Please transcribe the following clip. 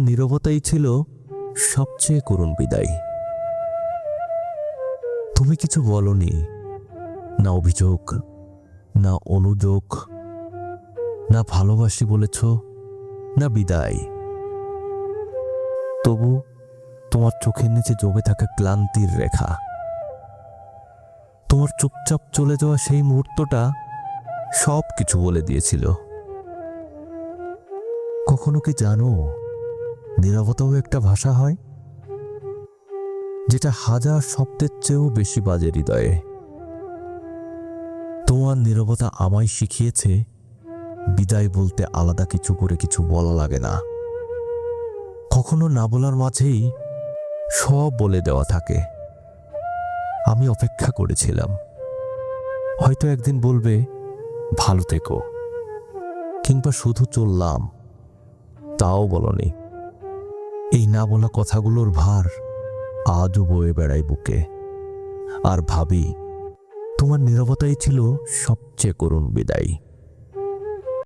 নীরবতাই ছিল সবচেয়ে করুণ বিদায়। তুমি কিছু বলনি, না অভিযোগ, না অনুযোগ, না ভালোবাসি বলেছ, না বিদায়। তবু তোমার চোখের নিচে জমে থাকা ক্লান্তির রেখা, তোমার চুপচাপ চলে যাওয়া সেই মুহূর্তটা সব কিছু বলে দিয়েছিল। কখনো কি জানো, নীরবতাও একটা ভাষা হয়, যেটা হাজার শব্দের চেয়েও বেশি বাজে হৃদয়ে। তোমার নীরবতা আমায় শিখিয়েছে বিদায় বলতে আলাদা কিছু করে কিছু বলা লাগে না। কখনো না বলার মাঝেই সব বলে দেওয়া থাকে। আমি অপেক্ষা করেছিলাম, হয়তো একদিন বলবে ভালো থেকো, কিংবা শুধু চললাম, তাও বলনি। এই না বলা কথাগুলোর ভার আজও বয়ে বেড়াই বুকে, আর ভাবি তোমার নীরবতাই ছিল সবচেয়ে করুণ বিদায়।